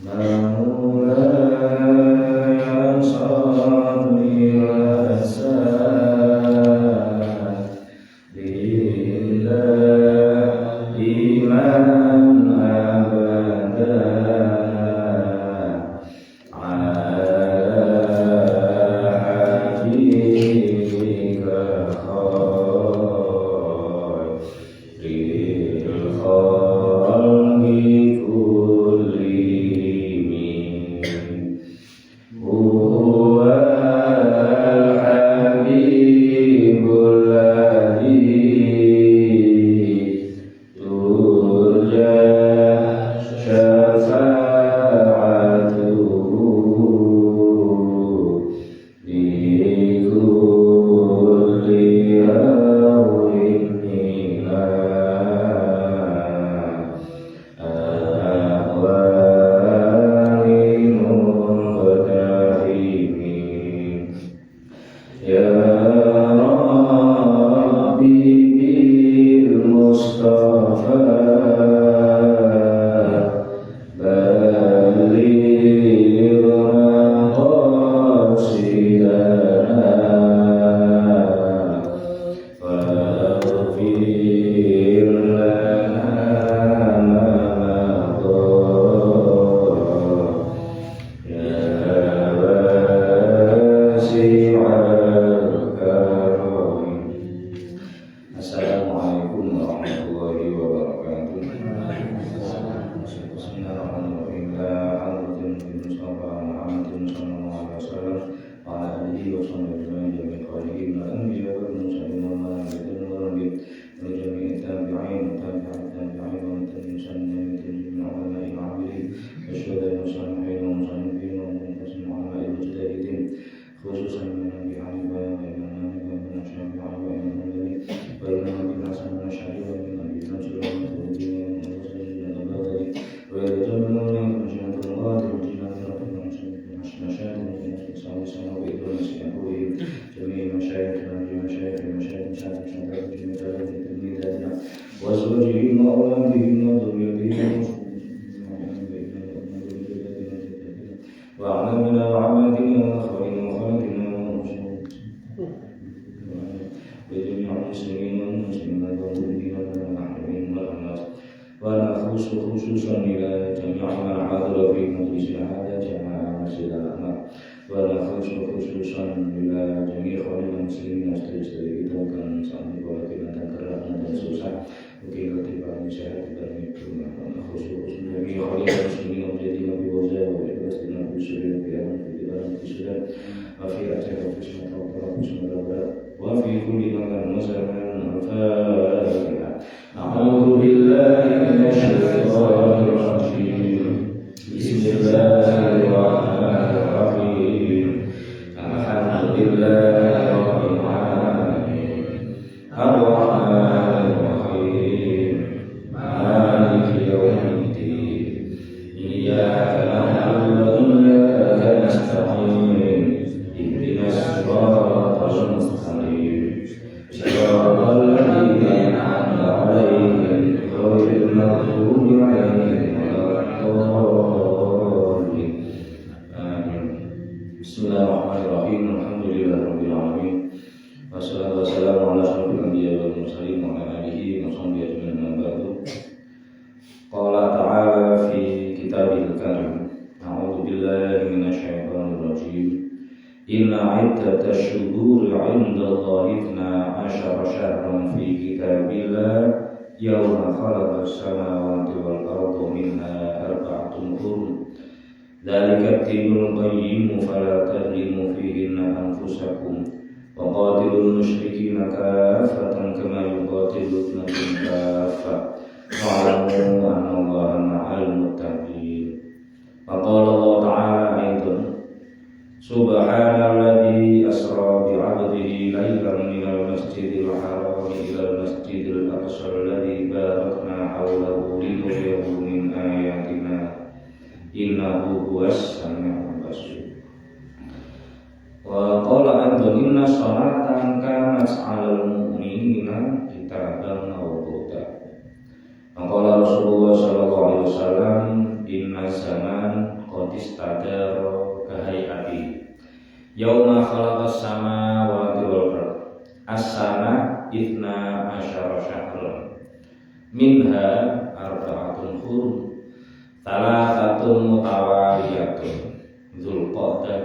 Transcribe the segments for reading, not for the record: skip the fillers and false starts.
مولاي صل وسلم دائما أبدا على حبيبك خير الخلق كلهم هو الحبيب الذي ترجى شفاعته بكل أمر من أهوال مقتحمين يا ربي بالمصطفى بلغ مقاصدنا واغفر لنا ما مضى يا واسع الكرم. Assalamualaikum warahmatullahi wabarakatuh. Bismillahirrahmanirrahim. Mustafa Muhammadin sallallahu alaihi wasallam wa ala alihi wa sahbihi jami'in khaliqin wal anbiya wal mursalin wal malaikati wal anbiya wa jami'in tabi'in wa tabi'in tabi'in wa tabi'in sannan min ulama'i al-'amilin wa syuhada'i wa salihin wa musannifin wa muntasim ulama'i al-mujtahidin khususan min Nabi Hanifah wa Imam Malik wa Imam Syafi'i wa Imam Malik wa Imam Abi Hasan wa Syafi'i wa Imam Abi Nasr wa Imam Tirmidzi wa Imam Muslim wa Imam Bukhari wa Imam Muslim wa وزوجهم وأولادهم وذريتهم وأعلامنا وعماتنا وأخواننا وخالاتنا وجميع المسلمين والمسلمات والمؤمنين والمحرمين والأموات ونخص خصوصا إلى جميع من حضر في مجلس هذا جماعة مسجد الأنوار ونخص خصوصا إلى جميع إخواننا المسلمين istri-istri kita kan sampai kalau kita tergerak dan susah mungkin ketika sehat dan itu khusus dari orang muslimin menjadi nabi wajah wa ikhlasina bi suri qiyam fi dalam sudah wa fi akhir qismat wa bismillah wa fi kulli makan musaman al-fatihah a'udzu billahi minasy syaithanir rajim bismillahirrahmanirrahim alhamdulillah Bismillahirrahmanirrahim. Alhamdulillahirabbil alamin. Wassalatu wassalamu ala asyrofil anbiya'i wal mursalin wa ala alihi wa sahbihi ajma'in amma ba'du. Qala ta'ala fi kitabil karim. A'udzu billahi minasy syaithanir rajim. Inna 'iddatash shuhuri 'indallahi 12 syahran fi kitabillah yawma khalaqas samawati wal arda minha arba'atun hurum. Dzalika ad-dinul qayyim fala tadlimu fihinna anfusakum wa qatilul musyrikina kaffatan kama yuqatilunakum kaffah wa'lamu anna Allaha ma'al muttaqin. Wa qala Allah ta'ala aidan subhanalladzi asra bi'abdihi laylan minal masjidil haram ilal masjidil aqsa alladzi barakna hawlahu linuriyahu min ayatina innahu huwas sami'ul basir. Wa qala aidan inna salatan kanat 'alal mu'minina kitaban mawquta. Qala Rasulullah sallallahu alaihi wasallam inna zaman istadara kahayati yauma khalaqas samawati wal ard as-sana itna asyara syahran minha arba'atun hurum thalathatun mutawaliyatun Dzulqa'dah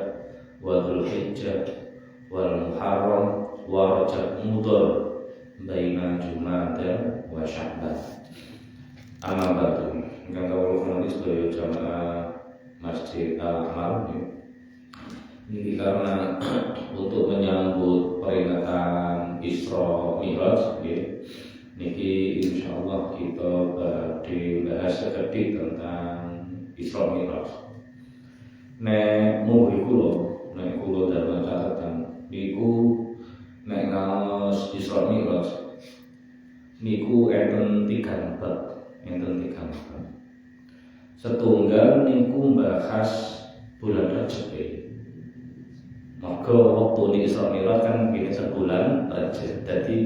wa Dzulhijjah wal Muharram wa Rajab Mudhar baina Jumada wa Sya'ban. Amma ba'du. Ingkang kawula hormati sedaya jamaah Masjid Al-Amal ini karena untuk menyambut peringatan Isra Mi'raj niki insyaallah kita badhe bahas sedikit tentang Isra Mi'raj. Nek mugi kula dalam catatan niku nek ngaos Isra Mi'raj niku enten 3 bab, Setunggal niku bahas bulan Rajab. Maka waktu di Isra Mi'raj kan gini sebulan Rajab. Jadi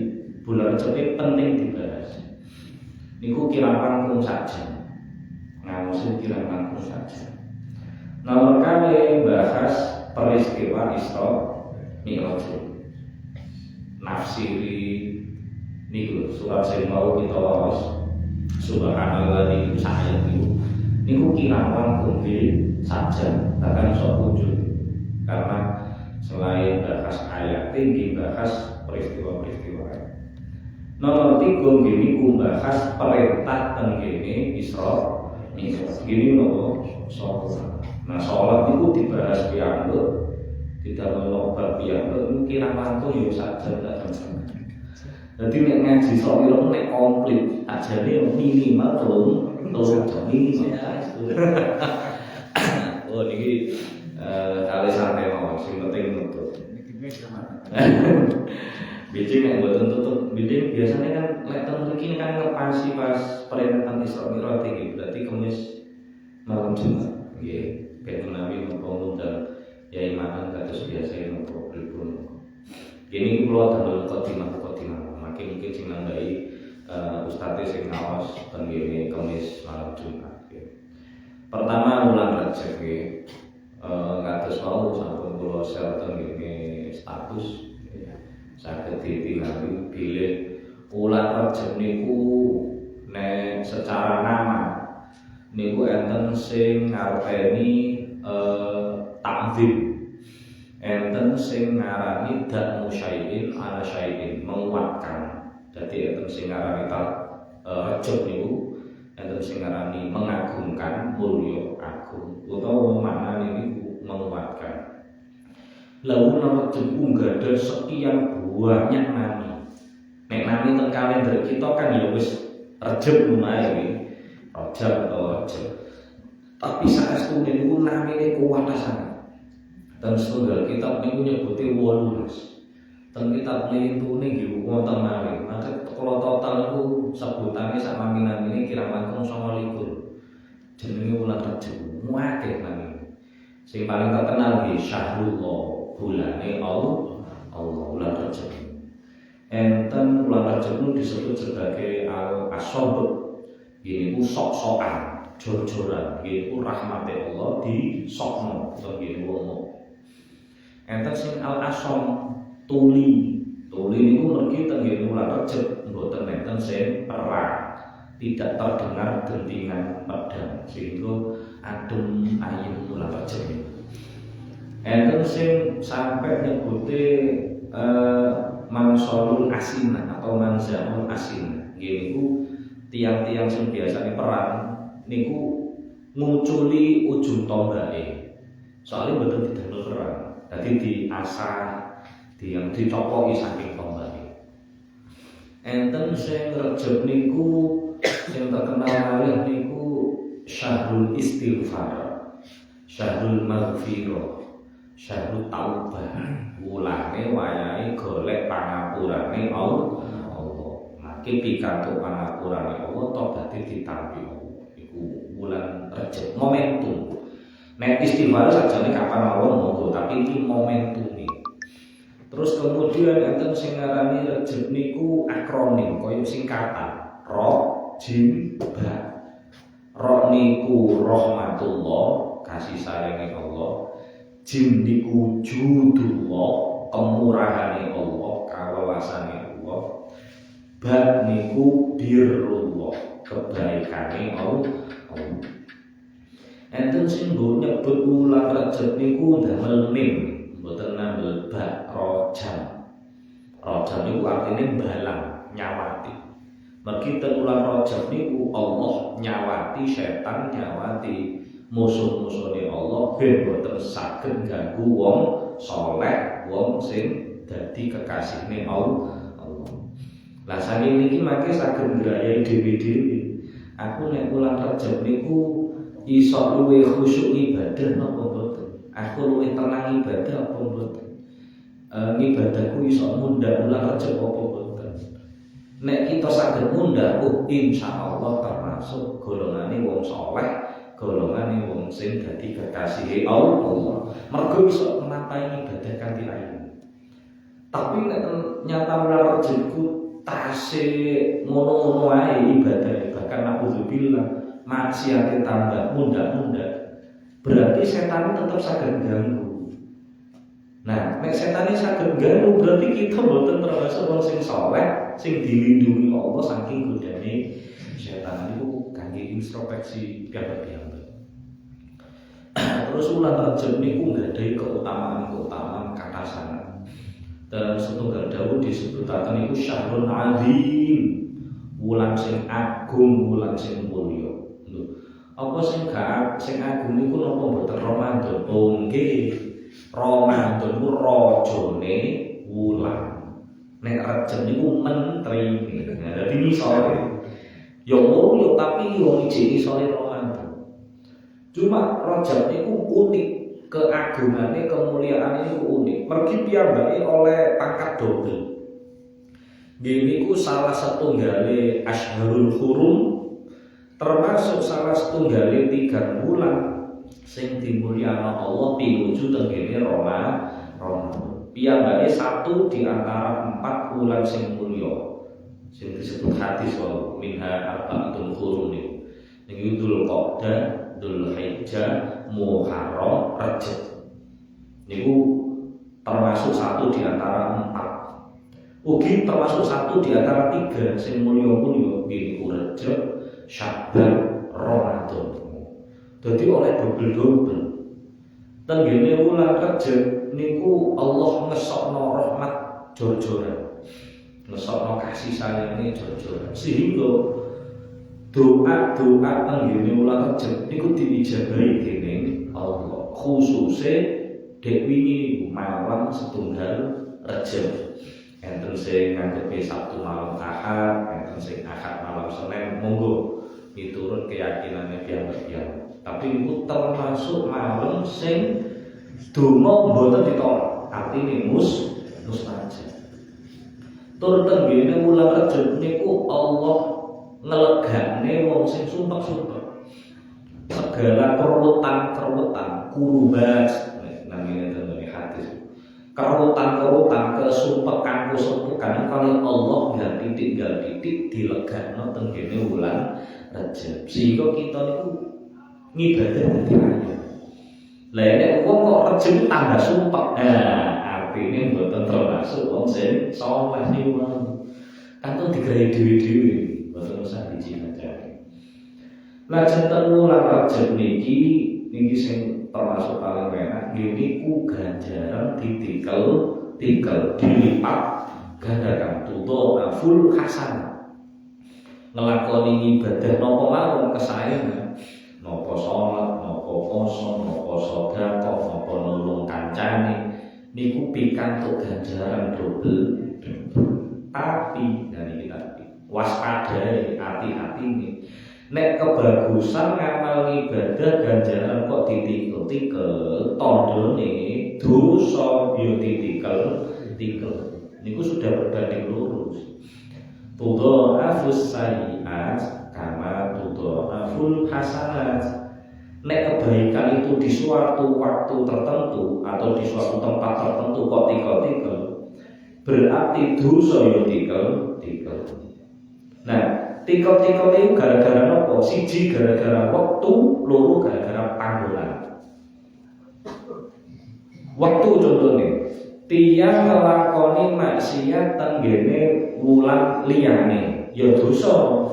bulan Rajab penting dibahas. Niku kirang langkung saja. Ngaosin kirang langkung saja. Nomor kali bahas peristiwa Isra Mi'raj. Nafsiri niku surat sing mau kita waos subhanallah niku sayang niku kirang langkung saja bahkan sok wujud karena selain bahas ayat tinggi bahas peristiwa-peristiwa. Nomor 3 niku bahas perintah tenggene Isra Mi'raj. Gini nopo sholat. Nah sholat niku dibahas piyambak tidak melobak piyambak niku kirang langkung yo saja tak sampeyan. Jadi nek ngaji sok ira nek komplit ajane minimal telung jam minimal. Oh niki kali santai mawon sing penting nutut. Bijing nek mboten tutup, bijing biasanya kan nek teng mriki kan ngepasi pas peringatan Isra Mi'raj iki berarti Kamis malam Jumat. Nggih. Betul Nabi membangun dan ya imanan kados biasa nopo pripun. Kene kula damel khotimah makin mungkin sing nambahi ustadz sing ngawas tenggene Kamis malam Jumat. Pertama bulan Rajab nggih. Kados wau sampun kula share tenggene status saged ditingali bilih bulan Rajab niku nek secara nama niku enten sing ngarepeni takzim, enten sing ngarani dakmu syai'in ala syai'in, menguatkan. Jadi enten sing ngarani Rajab niku enten sing ngarani mengagungkan, mulya agung utawa maknane niku menguatkan. Lalu Rajab enggak ada sekian banyak nami. Nek nami teng kalender kita kan ya wis Rajab lumayan Rajab atau Rajab. Tapi saestu niku namine kuwat sangat. Dan setunggal kitab niku nyebuti 18. Dan kitab nintune nggih wonten malih. Maka kalau total niku sebutane sak nami-namine kirang langkung 29. Jenenge wulan Rajab. Akeh nami. Sing paling terkenal nggih Syahrullah, bulane Allah wulan Rajab. Enten wulan Rajab niku disebut sebagai al-asob. Ini ku sok-sokan, jor-joran, ini ku rahmati Allah di sokno, atau ini wong. Enten sing al-asom, tuli ini ku mergi tenggene wulan Rajab, mboten enten sing perang, tidak terdengar dentingan pedang, sehingga adem ayem wulan Rajab. Enten sing sampai nyebuti mansolul asina atau manzamul asina, ini ku tiang-tiang sing biasane perang niku nguculi ujung tombake. Soalnya mboten didamel perang. Dadi diasah, yang dicokoki saking tombake. Enten sing Rajab niku sing terkenal malih niku Syahrul Istighfar, Syahrul Maghfirah, Syahrul Taubah. Wulane wayahe golek pangapurane Allah. Maki pikantuk pangapurane Allah tobaté ditampi Allah. Iku wulan Rajab, momentum. Nek istighfar sajane kapan Allah monggo, tapi iki momentum nih. Terus kemudian enten sing ngarani Rajab niku akronim, koyo singkatan. Ro, Jim, Ba. Ra niku rahmatullah, kasih sayangnya Allah. Jim niku judullah, kemurahane Allah, kawelasane Allah. Ba niku birrullah, kebaikane Allah. Enten sing nggo nyebut wulan Rajab niku ndamel mim, mboten nambel ba rojam. Rojam niku artine balang, nyawati. Mergi ten wulan Rajab niku Allah nyawati setan, nyawati musuh-musuhne Allah ben boten saged ganggu wong saleh, wong sing dadi kekasihne Allah. Lah saking niki mangke saged ngrayai dhewe-dhewe. Aku nek wulan Rajab niku iso luwih khusyuk ibadah napa mboten? Aku luwih tenang ibadah apa mboten? Ibadahku iso mundhak wulan Rajab apa mboten? Nek kita saged mundhak, insyaallah termasuk golongane wong saleh, golongane wong sing dadi kekasihe Allah. Mergo iso nglampahi ibadah kanthi ayu. Tapi nek nyata wulan Rajab ku tasih ngono-ngono wae ibadah, bahkan naudzubillah maksiate tambah munda-munda, berarti setan tetap saged ganggu. Nah, nek setan saged ganggu berarti kita mboten termasuk wong sing saleh, sing dilindungi Allah saking godane setan. Niku kangge introspeksi piyambak-piyambak. Terus wulan Rajab niku nggadahi keutamaan-keutamaan katasan. Dalam setunggal dawuh disebutaken iku syahrul azim, wulan sing agung, wulan sing mulya. Apa sing agung niku napa mboten Ramadan? Oh nggih. Ramadan ku rajane wulan. Nek Rajab niku mentrine. Nah, dadi ngisore. Ya mulya tapi yo ijine sore Ramadan. Cuma Rajab niku unik, keagungannya, kemuliaannya niku unik. Mergi piyambake oleh pangkat double. Nggih niku salah satunggale Asyharul Hurum, termasuk salah satunggale 3 bulan sing dimulyakno Allah pinuju tenggene Ramadan. Piyambake satu di antara 4 bulan sing mulya. Sing disebut hadis wa minha arba'atul hurum niku. Niku Dzulqa'dah, Dzulhijjah, Muharram, Rajab. Niku termasuk satu di antara 4. Ugi termasuk satu di antara 3 sing mulya-mulya niku Rajab, Sya'ban, Ramadan. Dadi oleh double-double. Tenggene wulan Rajab niku Allah ngesokno rahmat jor-joran. Ngesokno kasih sayangnya jor-joran. Sehingga doa-doa tenggene wulan Rajab niku diijabahi dening Allah. Khususe dek wingi malam setunggal Rajab. Enten sing nganggepe Sabtu malam Ahad, enten sing Ahad malam Senin, monggo miturut keyakinannya piyambak-piyambak. Tapi itu termasuk malam sing donga mboten ditolak, artine mustajab. Tur tenggene wulan Rajab niku Allah ngelegane wong sing sumpek-sumpek. Segala keruwetan, kurubat namanya tenggene hadis. Keruwetan, kesumpekan kali Allah gal titik dilegakno tenggene wulan Rajab. Sehingga kita niku ngibadah dadi ayu. Lah nek wong kok Rajab tambah sumpek. Artine mboten termasuk wong sing saleh niku. Kantun digrahi dhewe-dhewe, mboten usah dijinakake. Lajeng ten wulan Rajab niki sing termasuk paling enak niku ganjaran ditikel dilipat gandakan tuto aful hasanah. Ngelakoni ibadah napa mawon kesayangan, napa salat, napa puasa, napa sedekah, napa nulung kancane niku pikantuk ganjaran double. Tapi dari kita waspadai, hati-hati nih. Nek kebagusan ngamal ibadah ganjaran kok ditikel-tikel, tandane dosa yo ditikel. Niku sudah berbanding lurus. Tudha'afus sayyi'at kama tudha'aful hasanat. Nek kebaikan itu di suatu waktu tertentu atau di suatu tempat tertentu kok tikel-tikel, berarti dosa yo tikel. Nah, tikel-tikel itu gara-gara apa? Siji gara-gara waktu, loro gara-gara panggonan. Waktu contohnya, tiyang ngelakoni maksiat tenggene wulan liyane, ya dosa.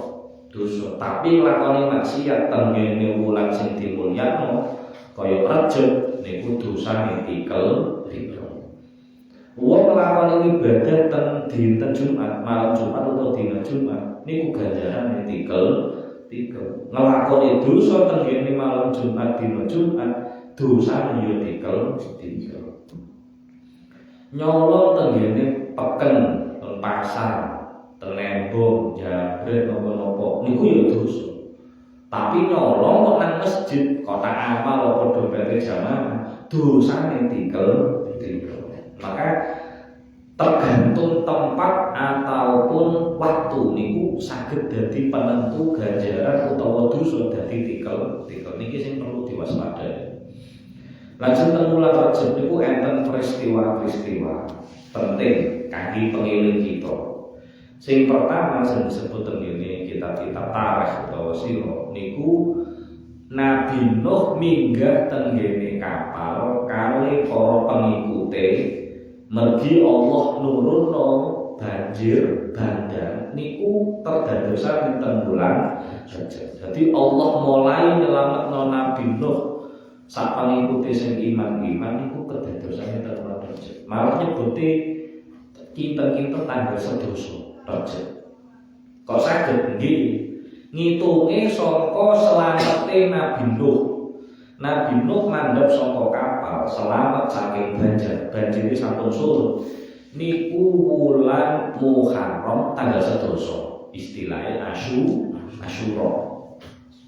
Tapi ngelakoni maksiat tenggene wulan sing dimulyakno, kaya Rajab niku dosane tikel. Wong nglakoni ibadah ten dinten Jumat, malam Jumat atau dina Jumat, niku ganjarane tikel. Nglakoni dosa tenggene malam Jumat dina Jumat, dosane ya tikel. Nyolong tenggene peken ten pasar, ten lembong, jabret napa-napa niku ya dosa. Tapi nyolong kok nang masjid, kotak amal apa dompet jamaah, dosane tikel. Maka tergantung tempat ataupun waktu niku saged dadi penentu ganjaran utawa dosa dadi tikel. Niki sing perlu diwaspadai. Lajeng teng wulan Rajab niku enten peristiwa-peristiwa penting kangge pengeling kita. Sing pertama sing disebut tengene kitab-kitab tarikh utawa sira niku Nabi Nuh minggah tenggene kapal kali para pengikute mergi Allah nurunno banjir bandang niku terdadosan dinten bulan Rajab. Jadi Allah mulai nyelametno Nabi Nuh sak pengikute sing iman-iman niku kedadosan dinten bulan Rajab. Malah nyebuti kinten-kinten tanggal sedoso Rajab. Kok saged nggih ngitunge saka selamete Nabi Nuh. Nabi Nuh mandhap saka kapal selamat saking banjir sampun surut. Niku wulan Muharram tanggal sedoso, istilahnya Asyura.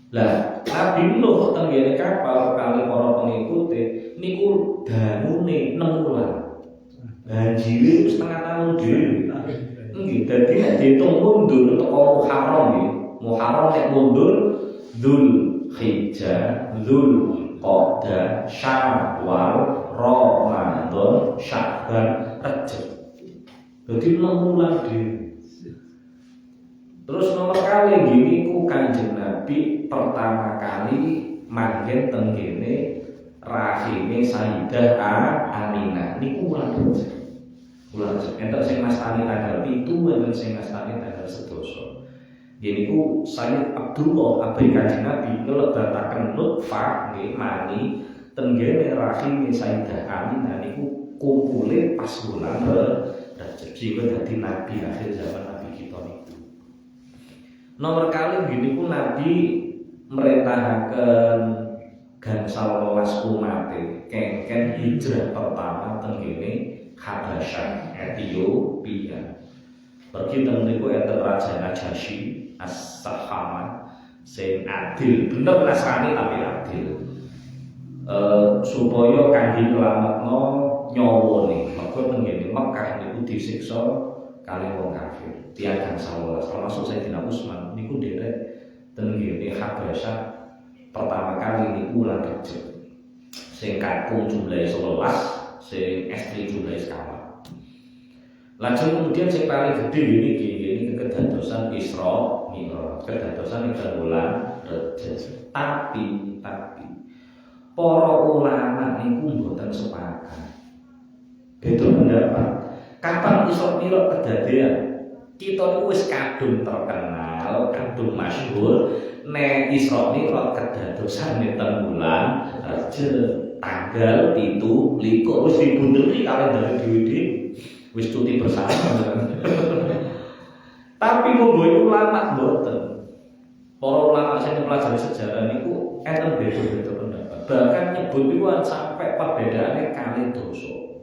Lah Nabi Nuh tenggene kapal kali para pengikute niku danune 6 wulan. Banjire setengah tahun dhewe. Nggih, dadi nek diitung mundur teko Muharram nggih. Muharram nek mundur Dzulhijjah, Dzulqa'dah, Syawal, Ramadan, Sya'ban, Rajab. Dadi 6 bulan dhewe. Terus nomor kali gini ku Kanjeng Nabi pertama kali manggen tenggene rahime Sayyidah Aminah niku wulan Rajab. Enten sing ngastani tanggal 7, enten sing ngastani tanggal 11. Gini ku Sayyid Abdullah abai Kanjeng Nabi nglebataken nutfah nggih mani tenggene rahime Sayyidah Aminah niku kumpule pas wulan Rajab. Sehingga dadi nabi akhir zaman Nabi kita niku. Nomor kali gini ku Nabi merentahaken gangsal 12 umate kengken hijrah pertama tenggene Habasyah, Ethiopia. Pergi teng niku enten Raja Najasyi As-Sahama sing adil, bener Nasrani tapi adil. Supaya kangge nyelametno nyawane. Mergo tenggene Mekah niku disiksa kali wong kafir. Tiyang gangsal 12 termasuk Sayyidina Utsman niku nderek tenggene Habasyah pertama kali niku wulan Rajab. Sing kakung jumlahe 11, sing estri jumlahe sekawan. Lajeng kemudian sing paling gede ini kedadosan Isra Mi'raj, kedadosan ing bulan Rajab. Tapi para ulama niku mboten sepakat. Beda pendapat. Kapan Isra Mi'raj kedadean? Kita niku wis kadung terkenal, kadung masyhur nek Isra Mi'raj kedadosan ing bulan Rajab. Tanggal 7 likur wis dibundeli kalender dhewe wis cuti bersama. Tapi monggo ulama mboten. Para ulama sing mempelajari sejarah niku enten beda-beda pendapat. Bahkan nyebut niku sampai perbedaane kali dosa.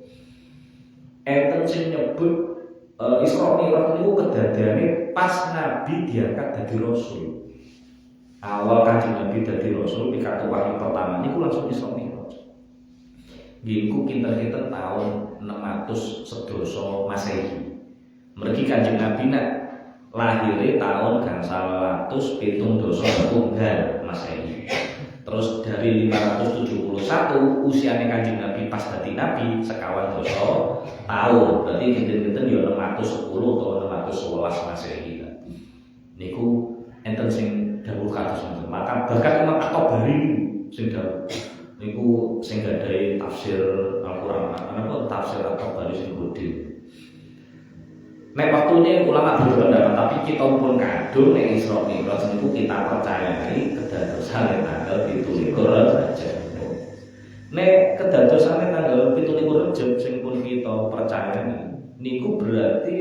Enten sing nyebut Isra Mi'raj niku kedadeane pas Nabi diangkat dadi rasul. Awal Kanjeng Nabi dadi rasul pikantuk wahyu pertama niku langsung Isra Mi'raj. Niku kinten-kinten tahun 611 Masehi. Mergi Kanjeng Nabi nak lahire tahun gangsal 170 Masehi. Terus dari 571 usiane Kanjeng Nabi pas dadi nabi sekawan dosa tahun. Berarti kinten-kinten ya 610 atau 611 Masehi. Niku enten sing dawuh kados ngoten. Maka bahkan Imam At-Tabari sing dawuh niku sing gadhahi tafsir Al-Qur'an apa tafsir At-Tabari sing gede. Nek waktune ulama berpendapat tapi kita pun kadung nek Isra Mi'raj niku kita percayai kedadosane tanggal 17 Rajab. Nek kedadosane tanggal 17 Rajab sing pun kita percayai niku berarti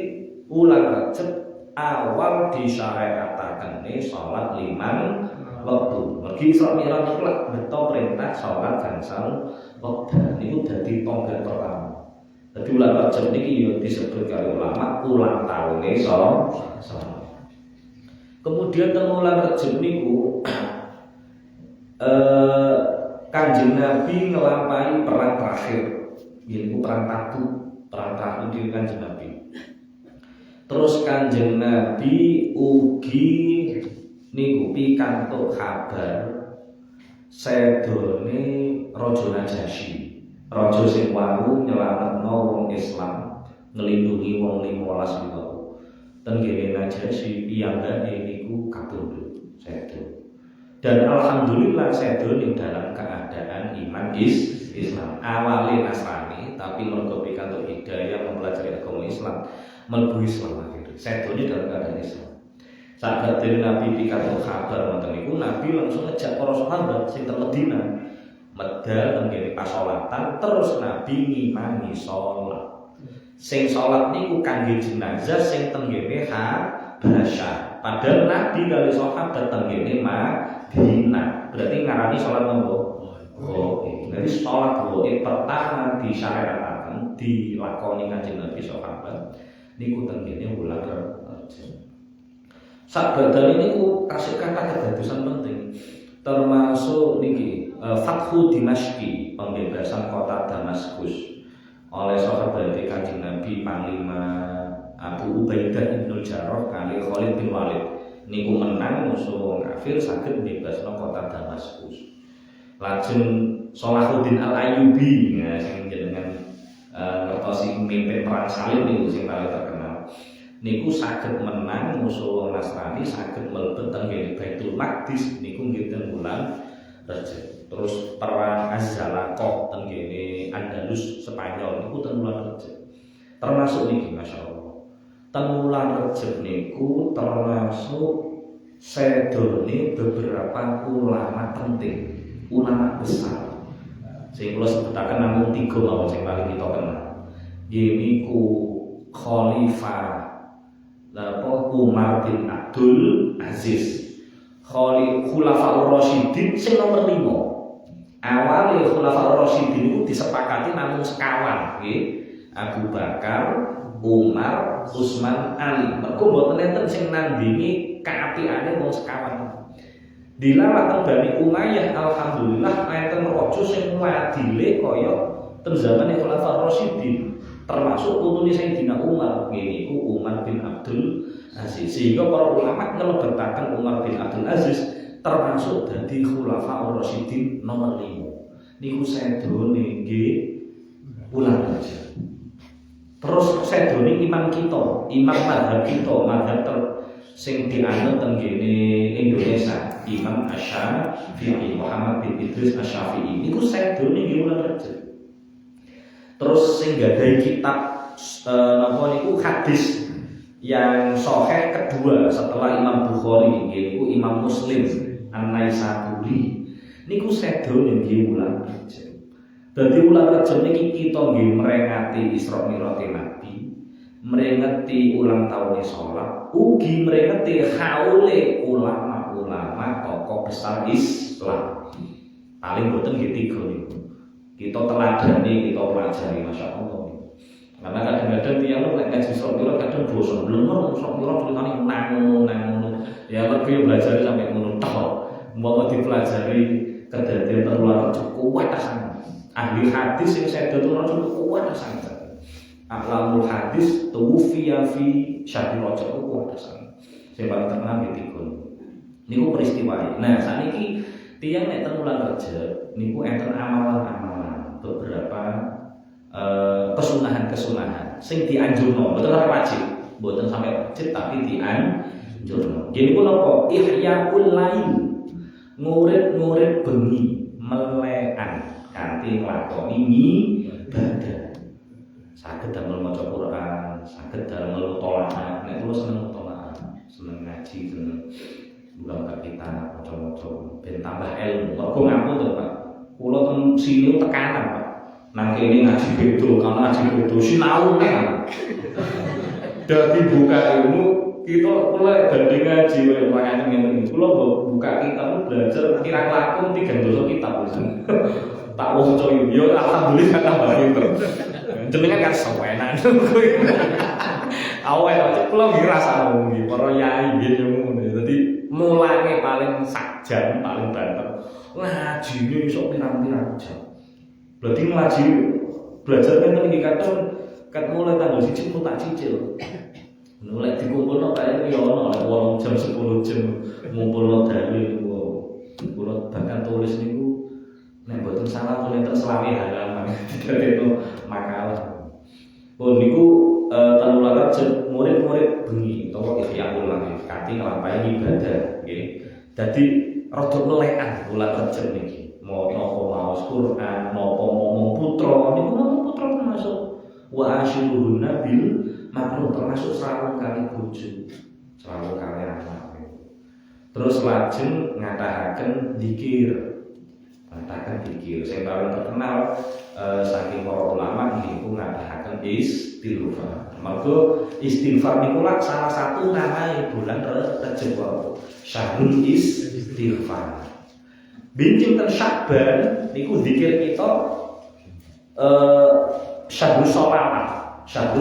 wulan Rajab awal disyariatakane salat 5 wektu. Mergi Isra Mi'raj niku lak beto perintah salat gangsal wektu niku dadi tonggak pertama. Jadi ulang Rajab ini ya disebut kali ulama ulang tahunnya salat. Kemudian teng ulang Rajab niku Kanjeng Nabi ngelampahi perang terakhir, yaitu perang Tabuk, perang terakhir di Kanjeng Nabi. Terus Kanjeng Nabi ugi niku pikantuk kabar sedone Raja Najasyi. Raja sing wau nyelametno wong Islam, nglindungi wong 15 niku. Ten kene Najasyi piyambake niku kapundhut sedo. Dan alhamdulillah sedo ning dalam keadaan iman Islam. Awale Nasrani tapi mergo pikantuk hidayah mempelajari agama Islam, mlebu Islam akhirnya. Sedo ini dalam keadaan Islam. Saat Nabi pikantuk kabar ngoten niku, Nabi langsung ngejak para sahabat sing teng Madinah medal tenggene pasolatan terus Nabi ngimami sholat. Sing sholat niku kangge jenazah sing tenggene Habasyah. Padahal Nabi kali sahabat tenggene Madinah. Berarti ngarani sholat nopo? Jadi sholat pertama disyariatkan dilakoni kanjeng Nabi sahabat niku tenggene wulan Rajab. Sak badal niku kasih kata kedadosan penting. Termasuk niki Fathu Dimashqi, pembebasan kota Damaskus oleh sahabat Kanjeng Nabi Panglima Abu Ubaidah Ibnul Jarrah kali Khalid bin Walid niku menang musuh wong kafir saged mbebasno kota Damaskus. Lajeng Salahuddin Al-Ayyubi ya sing jenengan ngertosi mimpin perang salib niku sing paling terkenal. Niku saged menang musuh wong Nasrani saged mlebet teng Baitul Maqdis niku nggih ten wulan Rajab. Terus perang Az-Zalaqah teng Andalus Spanyol niku ten wulan Rajab. Termasuk niki masyaallah. Ten wulan Rajab niku termasuk sedone beberapa ulama penting, ulama besar. Sing kula sebutaken namung 3 mawon sing paling kita kenal. Yaiku Khalifah Umar bin Abdul Aziz, Khulafaur Rasyidin sing nomor 5. Awale Khulafaur Rasyidin itu disepakati namung sekawan, nggih. Abu Bakar, Umar, Utsman, Ali. Mergo mboten enten sing nandingi kaapiane wong sekawan. Dilawat Bani Umayyah alhamdulillah enten raja sing adile kaya ten zamane Khulafaur Rasyidin. Termasuk putune Sayyidina Umar, niku Umar bin Abdul Aziz. Sehingga para ulama ngelebetaken Umar bin Abdul Aziz termasuk dadi Khulafaur Rasyidin nomor 5. Niku sedone nggih wulan Rajab. Terus sedone imam kita, imam mazhab kita, mazhab sing dianut teng Indonesia, Imam Asy-Syafi'i, Muhammad bin Idris Asy-Syafi'i. Niku sedone nggih wulan Rajab. Terus sing gadhahi kitab napa niku hadis yang sahih kedua setelah Imam Bukhari niku Imam Muslim An-Naisaburi niku sedone nggih wulan Rajab. Dadi wulan Rajab niki kita nggih merengati Isra Mi'raj Nabi, merengati ulang tahun salat, ugi merengati haule ulama-ulama tokoh besar Islam. Paling boten nggih 3 niku. Kita teladani, kita pelajari, masya Allah. Karena kadang-kadang tiang lek ngaji Isra Mi'raj kadang bosan, belum Isra Mi'raj tulisane nang. Ya mergo belajar sampai ngono tok. Mau dipelajari kedadian terulang kuat sangat. Ahli hadis yang saya dengar kuat sangat. A'lamul hadis tuwfiya fi syahr Rajab kuat sangat. Sing paling terkenal iki niku peristiwa. Nah, saniki tiyang nek teng wulan Rajab niku enten amalan-amalan beberapa kesunahan-kesunahan sing dianjurno, mboten wajib, mboten sampai wajib tapi Jono. Gini pun apa? Ihyaul lail. Ngurit-ngurit bengi, melekan kanthi nglakoni ibadah. Saged damel maca Quran, saged damel tolaah. Nek kula seneng tolaah, seneng ngaji, seneng buka kitab, maca-maca ben tambah ilmu. Mergo ngampun to, Pak. Kula teng sini tekanan, Pak. Nang kene ngaji beda, kana ngaji beda sinau neh. Dadi buka ilmu kita mulai banding ngaji wae ngene iki. Kula buka kitab belajar kira lakon 3 dosa kitab pisan. Tak waca yo alhamdulillah tambah pinter. Jenengan kan sewenan kuwi. Awet aja kula nggih rasane nggih para yai nggih ngono. Dadi mulane paling sak jam paling banter. Ngajine iso pirang-pirang jam. Berarti ngaji belajar kan iki kadang kat mulai tanggal 1 pun tak cicil. Mulai dikumpulno kaya yo ono 8 jam 10 jam ngumpulno dalil kula bahkan tulis niku nek mboten salah pun enten selawe halaman dadi makalah. Oh niku tanularan murid-murid bengi utawa ikhyaul lail kanthi nglampahi ibadah nggih. Dadi rada melekan bulan Rejab niki. Mau napa maos Quran, napa ngomong putra niku ngomong putra termasuk wa asyiruhunna bil ma'ruf termasuk srawung kali bojo, srawung kali anak. Terus lajeng ngatahaken zikir. Ngatahaken zikir sing paling terkenal saking para ulama niku ngatahaken istighfar. Mergo istighfar niku salah satu nama bulan Rejab. Syahrul istighfar. Bincang ten Syakban niku zikir kita syahrul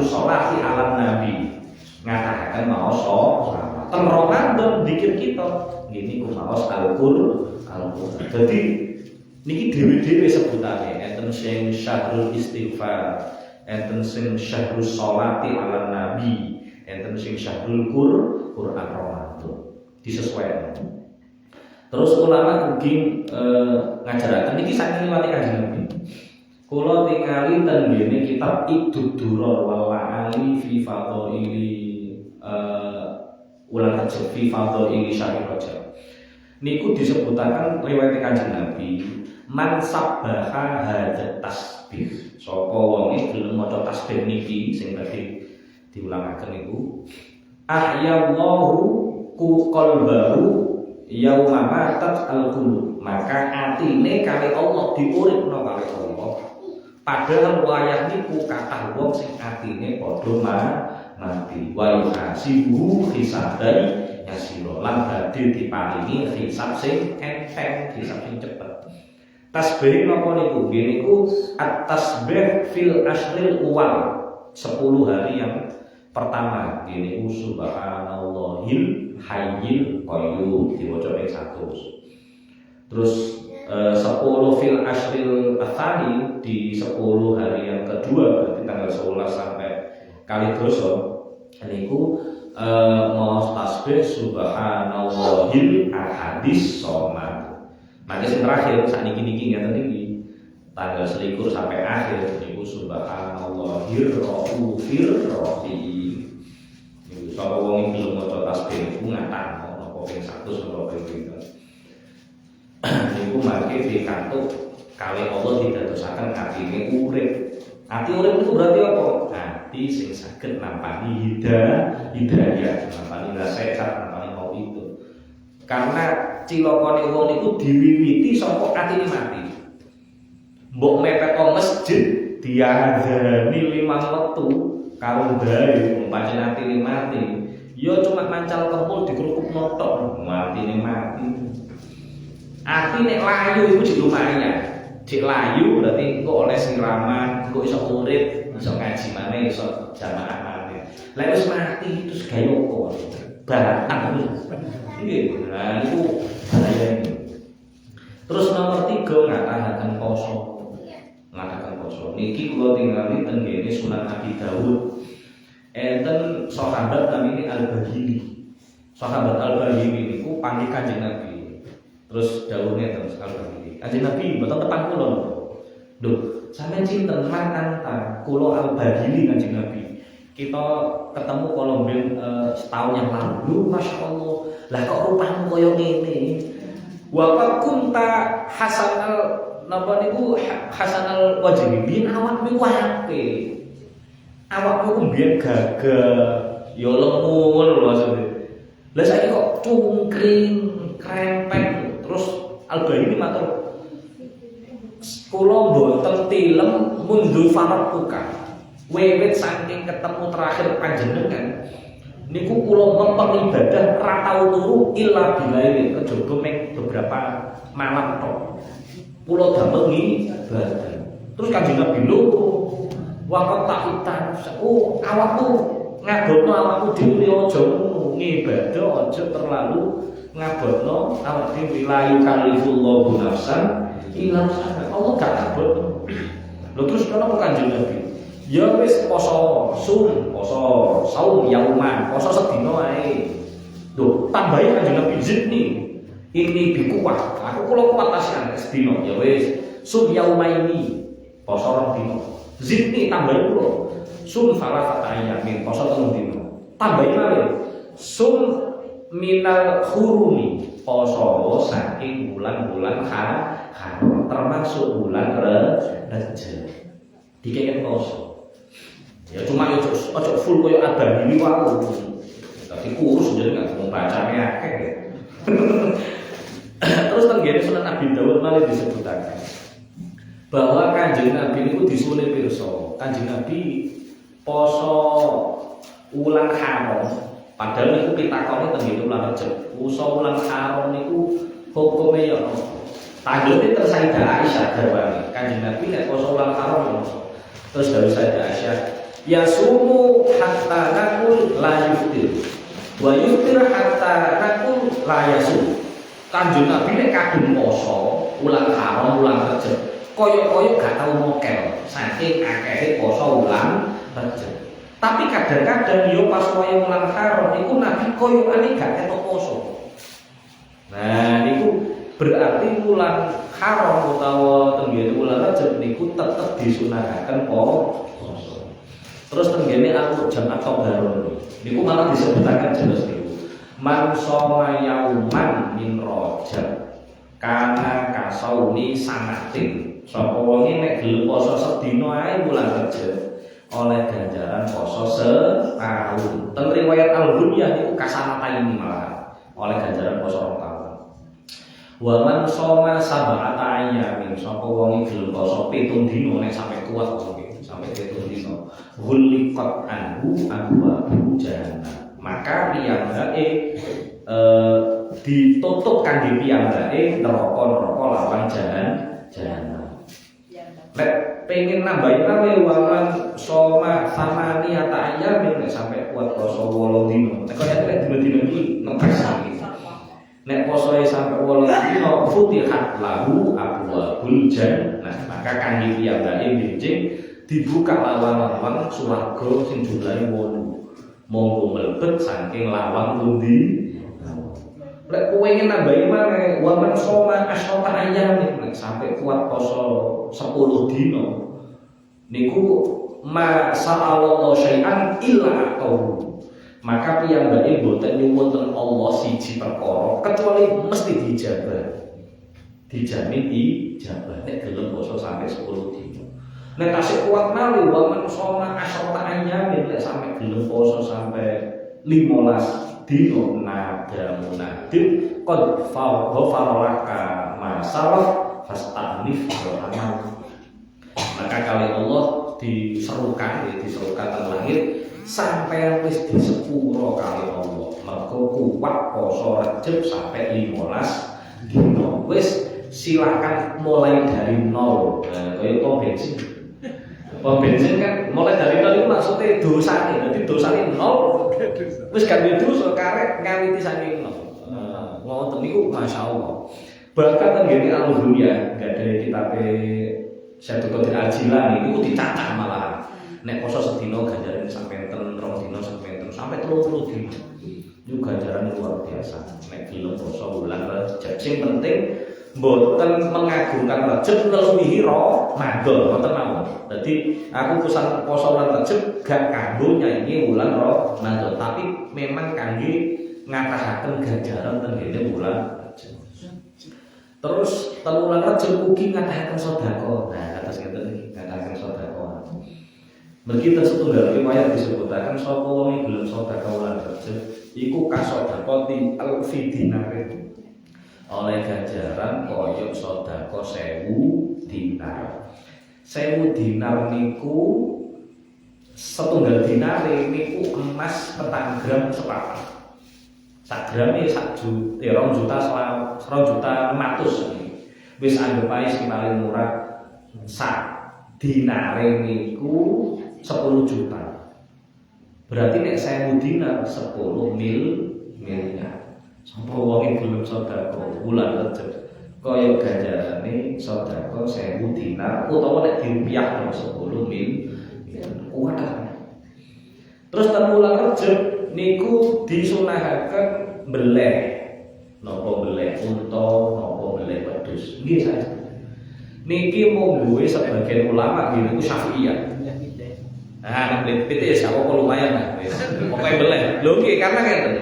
sholati ala nabi ngatakan mau sholawat ten Ramadan zikir kita gini ku maos Al-Qur'an. Jadi niki dhewe-dhewe sebutane enten sing syahrul istighfar, enten sing syahrul sholati ala nabi, enten sing syahrul Qur'an Ramadan disesuaikan. Terus ulama ugi ngajaraken niki saking liwati Kanjeng Nabi. Kula tingali ten ngene kitab Iddud-Durar wal Ali fi Fadhaili ulang Rajab fi Fadhaili Syahr Rajab. Niku disebutaken riwayat Kanjeng Nabi, man sabbaha hadzat tasbih. Sapa wong iki gelem maca tasbih niki sing badhe diulangaken niku ahyallahu ku qalbahu yauma matat al-qulub, maka atine kali Allah diuripno kali Allah. Padahal wayah niku kathah wong sing atine padha mati. Wa yuhasibu hisaban yasira lan badhe diparingi hisab sing enteng, hisab sing cepet. Tasbih napa niku? Nggih niku at-tasbih fil ashril awal, 10 hari yang pertama. Nggih niku subhanallahil hayyil qayyum diwaca ping 100. Terus 10 fil ashril atsani di 10 hari yang kedua berarti tanggal 11 sampai kali dosa niku maos tasbih subhanallahil ahadis somad. Maka sing terakhir sakniki-niki ngeten iki tanggal 21 sampai akhir niku subhanallahir raufir rahim. Niku sapa wong iki belum maca tasbih niku ngatak napa ping 100 napa ping pinten. Niku mangke dikantuk kali Allah didadosaken atine urip. Ati urip itu berarti apa? Ati sing saged nampani hidayah, nampani nasihat, nampani mau itu. Karena cilokane wong niku diwiwiti saka atine mati. Mbok mepet ke masjid diadani 5 wektu karo bae pancen atine mati. Ya cuma mancal kempul dikerupuk notok matine mati. Ati nek layu iku jek lumayan. Jek layu berarti engko oleh siraman, engko iso urip, iso ngaji maneh, iso jamaah maneh. Lek wis mati terus gawe opo? Batang terus. Nggih, nah niku bahaya iki. Terus nomor 3 ngatakan poso. Ngatakan poso. Niki kula tingali ten ngene Sunan Abi Dawud. Enten sahabat namine Al-Bahili. Sahabat Al-Bahili niku panggih Kanjeng Nabi. Terus dawuhnya terus Al-Bahili. Kanjeng Nabi mboten tepan kula. Lho, sampeyan cinten mantan ta kula Al-Bahili Kanjeng Nabi. kita ketemu kalau setahun yang lalu, masya Allah, lah kok rupamu koyo ngene. Wa kunta hasanal napa niku hasanal wajhi bin awakmu wae. Awakmu mbiyen gagah, ya lemu ngono lho maksudnya. Lah saiki kok cungkring, krempeng, terus Al-Baini matur kula mboten tilem mundu faratuka. Wiwit saking ketemu terakhir panjenengan niku kula mempeng ibadah ra tau turu illa bilail kejaba mek beberapa malam tok. Kula damel ibadah. Terus Kanjeng Nabi lho waqat tahitan awakmu ngabotno awakmu dhewe aja ngono ngibadah aja terlalu ngabotno awak dhewe la yukallifullahu nafsan illa wus'aha. Allah gak ngabotno. Lho terus kenapa Kanjeng Nabi? Ya wis poso saum yauman, poso sedina ae. Lho, tambahi Kanjeng Nabi zidni. Ini bikuat. Aku kula kuat asian sedina. Ya wis, sum yaumaini, poso rong dina. Zidni tambahi kula. Sum salasata ayamin, poso telung dina. Tambahi malih. Sum minal khurumi, poso saking bulan-bulan haram termasuk bulan Rajab. Dikengken poso. Ya cuma ojo full koyo abang ini wae. Tapi kurus jadi nggak mau bacanya akeh. Terus tenggene Sunan Abi Dawud malah disebutkan bahwa Kanjeng Nabi niku disune pirsa. Kanjeng Nabi poso wulan haram. Padahal niku pitakone tenggene wulan Rajab. Poso wulan haram niku hukume ya ono. Tandune tersaidah Aisyah garwane. Kanjeng Nabi nek poso wulan haram ono. Terus dari Sayyidah Aisyah yasumu hatta nakul la yuftir wa yuftir hatta nakul la yasum. Kanjeng Nabi nek kadung poso wulan haram wulan Rajab koyo-koyo gak tau mokel saking akehe poso wulan Rajab. Tapi kadang-kadang yo pas koyo wulan haram niku Nabi koyoane gak ketok poso. Nah niku berarti wulan haram utawa tenggene wulan Rajab niku tetep disunahaken poso. Terus tenggene aku jam atau baron niku malah disebutaken jelas niku. Man soma yauman min Rajab kana kasauni sanatin. Sapa wonge nek gelem poso sedina ae wulan Rajab oleh ganjaran poso setahun. Teng riwayat Al-Bunyah niku kasanata ini malah oleh ganjaran poso rong taun. Wa man soma sab'ata ayyamin sapa wonge gelem poso 7 dina nek sampe kuat wonge sampe 7 dina ghuliqat anhu abwabu jannah. Maka piyambake ditutup kangge piyambake neraka-neraka lawan jahanam. Nek pengen nambahin awe waman soma samani ata ayyamin nek sampe kuat poso 8 dina. Nek nek dina-dina iki netes iki. Nek posoe sampai 8 dina futihat lahu abwabul jannah. Maka kangge piyambake benjing dibuka lawang-lawang swarga sing jumlahe 8. Monggo mlebet saking lawang pundi. Lek kowe ingin nambahi maneh waman soma asyata ayam nek sampai kuat poso 10 dina niku ma sa'allahu syai'an illa atahu. Maka piyambake boten nyuwun ten Allah siji perkara kecuali mesti dijabah. Dijamin ijabah nek gelem poso sampai 10 dina. Nek tasih kuat malih waman soma asyata ayam nek sampai gelem poso sampai 15 dina nada munadid qad farolaka masalaf fastanif amal. Maka kali Allah diserukan teng langit sampai wis di sepuro kali Allah. Mergo kuat poso Rajab sampai 15 dina. Wis silakan mulai dari nol. Nah, kaya pom bensin. Pom bensin kan mulai dari nol itu maksudnya dosane. Dadi dosane nol. Wis gak duwe dosa karek ngawiti saking nol. Ngoten niku masyaallah. Bahkan tenggene Al-Bunyah gadhe kitabe Syaikhul Qadir Al-Jilani niku dicacah malah. Nek poso sedina ganjarane sampai enten, rong dina sampai 30 dina. Itu ganjaran luar biasa. Nek gelem poso bulan Rajab. Sing penting Mboten mengagungkan Rejab ngluwihi Ramadan mboten mawon. Dadi aku pesan poso lan Rejab gak kanggo nyanyi wulan Ramadan, tapi memang kangge ngatahaken ganjaran ten kene wulan Rejab. Terus ten wulan Rejab ugi ngatahaken sedekah. Nah, kados ngeten iki ngatahaken sedekah. Mergi setunggal riwayat disebutaken sapa wong gelem sedekah wulan Rejab iku kasodakoti alfi dinare. Oleh ganjaran koyok sedekah 1000 dinar. 1000 dinar niku setunggal dinare niku emas 4 gram sepapat. Sak grame 2 juta 500. Wis anggap ae sing paling murah sak dinare niku 10 juta. Berarti nek 1000 dinar 10 miliar. Sampai wong belum sedekah bulan Rejab kaya ganjarane sedekah 1000 dinar utawa nek dirupiahno 10 miliar. Kuwat. Terus ten bulan Rejab niku disunahaken beleh. Napa beleh unta, napa beleh wedhus. Nggih saya. Niki monggo sebagian ulama niku Syafi'iyah. Nah, nek pite ya apa lumayan lah. Pokoke beleh. Lho nggih karena ngeten.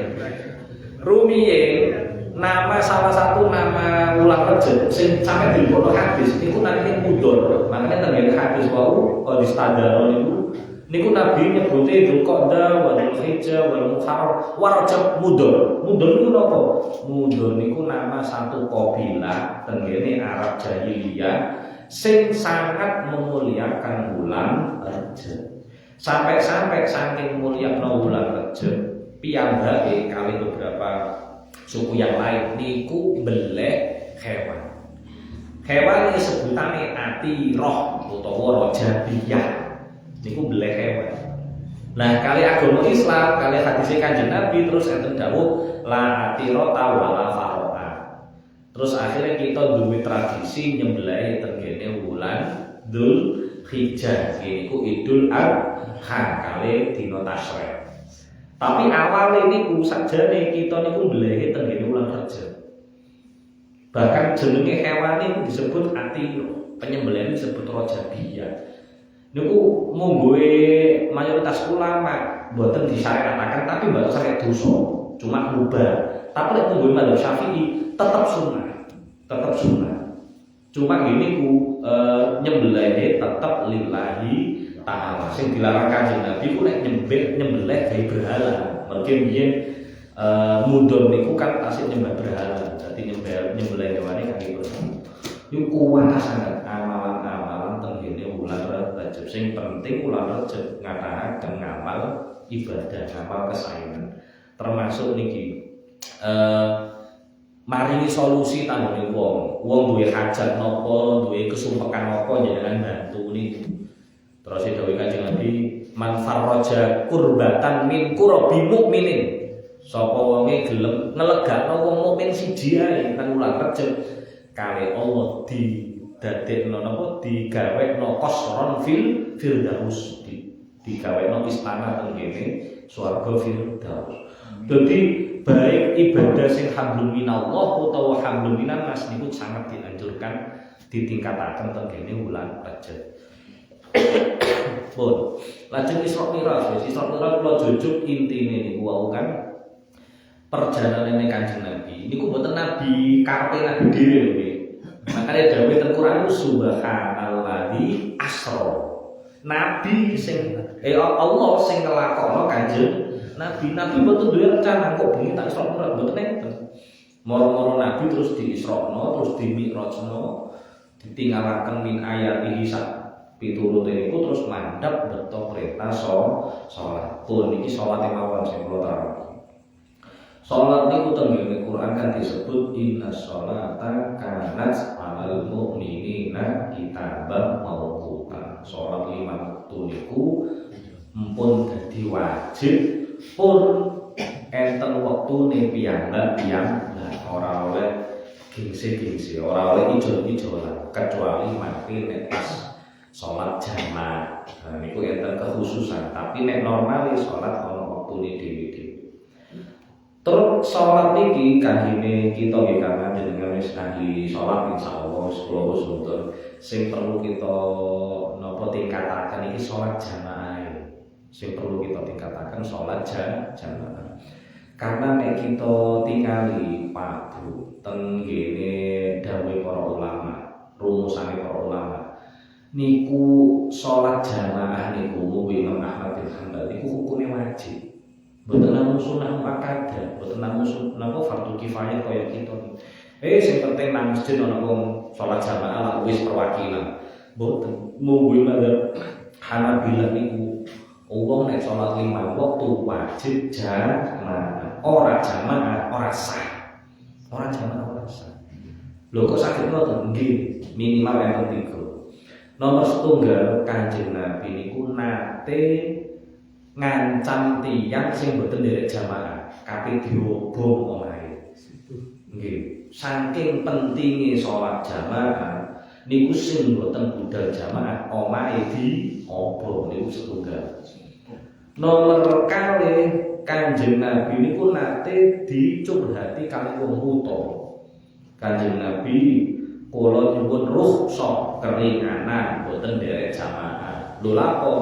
Rumiyin nama salah satu nama wulan Rejab sing sampe diliput hadis niku namine mudhor. Makane tengene hadis wau di standar niku Nabi nyebute Dzulqa'dah wa Dzulhijjah wa Muharram wa Rajab mudhor. Mudhor niku napa? Mudhor niku nama satu kabilah tengene Arab jahiliyah sing sangat memuliakan bulan Rejab. Sampai saking mulyakno wulan Rejab piyambake kali beberapa suku yang lain niku beleh hewan. Hewan ini sebutane atiroh utawa rojabiyah. Niku beleh hewan. Nah, kali agama Islam, kali hadis Kanjeng Nabi terus enten dawuh la atirota wala faroa. Terus akhirnya kita duwe tradisi nyembelih tengene wulan Dzulhijjah niku Idul Adha kali dina Tasyrik. Tapi awal niku sajane kita niku mbelehe tengene wulan Rejab. Bahkan jenenge hewan niku disebut atiro, penyembelihan disebut rojabiyah. Niku munggoe mayoritas ulama mboten disyariataken tapi mboten sakit dosa, cuma mubah. Tapi nek munggoe madzhab Syafi'i tetap sunnah. Tetap sunnah. Cuma gini ku nyembelihe tetap lillahi ta'ala. Sing dilarang Kanjeng Nabi ku nek nyembelih gawe berhala. Mergi biyen mudhon niku kan tasih nyembah berhala. Dadi nyembelih hewane kangge berhala. Yo kuwat sangat amalan-amalan tengene wulan Rajab. Sing penting wulan Rajab ngatahaken ngamal ibadah, ngamal kesaenan. Termasuk niki maringi solusi tanggane wong. Wong duwe hajat napa, duwe kesumpekan napa jenengan bantu niku. Terus dawuh Kanjeng Nabi, man farraja kurbatan min kurabi mukminin. Sapa wonge gelem ngelegakno wong mukmin siji ae nang wulan Rajab, kali Allah didadekno napa digawekno qasron fil firdaus, digawekno istana teng kene swarga firdaus. Dadi baik ibadah sing hamdul minallah utawa hamdul minannas niku sangat dianjurkan ditingkataken teng kene wulan Rajab. Pun lajeng Isra Mi'raj, kula jujuk intine niku wau kan perjalanane Kanjeng Nabi. Niku mboten nabi karepe nabi dhewe lho nggih. Makane dawuh teng Quran subhanalladzi asra. Nabi sing Allah sing ngelakokno Kanjeng Nabi. Nabi mboten duwe rencana kok bengi tak Isra Mi'raj mboten enten. Moro-moro Nabi terus diisrokno, terus dimi'rajno, ditinggalaken min ayatihi piturute niku terus mandhap beto perintah salat. Pun niki salate mawon sing kula terangake. Salat niku teng Quran kan disebut inna sholata kanat 'alal mu'minina kitaban mawquta. Salat 5 wektu niku mpun dadi wajib pun enten wektune piyambak-piyambak ora oleh gengsi-gengsi, ora oleh ijo-ijolan kecuali mati nek sholat jamaah. Nah, niku enten kekhususan. Tapi nek normali sholat ana wektune dhewe-dhewe. Terus sholat niki kanggine kita nggih karena jenengan wis ahli sholat insyaallah kula usul sing perlu kita napa tingkataken iki sholat jamaah. Sing perlu kita tingkataken sholat jamaah. Karena nek kita tingali Pak Bu ten ngene dawuh para ulama, rumusane para ulama. Niku sholat jamaah niku Imam Ahmad bin Hanbal niku hukumnya wajib. Mboten namung sunah muakkadah, mboten namung napa fardhu kifayah kaya kita. Sing penting nang masjid ana wong salat jamaah lah wis perwakilan. Mboten munggu madzhab Hanabilah niku wong nek salat 5 waktu wajib jamaah. Ora jamaah, ora sah. Ora jamaah ora sah. Lho kok saged ngoten? Nggih, minimal enten 3. Nomor setunggal Kanjeng Nabi niku nate ngancam tiyang sing boten nderek jamaah kabeh diobong omahe. Nggih, saking pentinge salat jamaah niku sing boten budal jamaah omahe diobong niku setunggal. Nomor kalih Kanjeng Nabi niku nate dicurhati kali wong buta. Kanjeng Nabi kula nyuwun rukhsah keringanan boten nderek jamaah. Lho lapo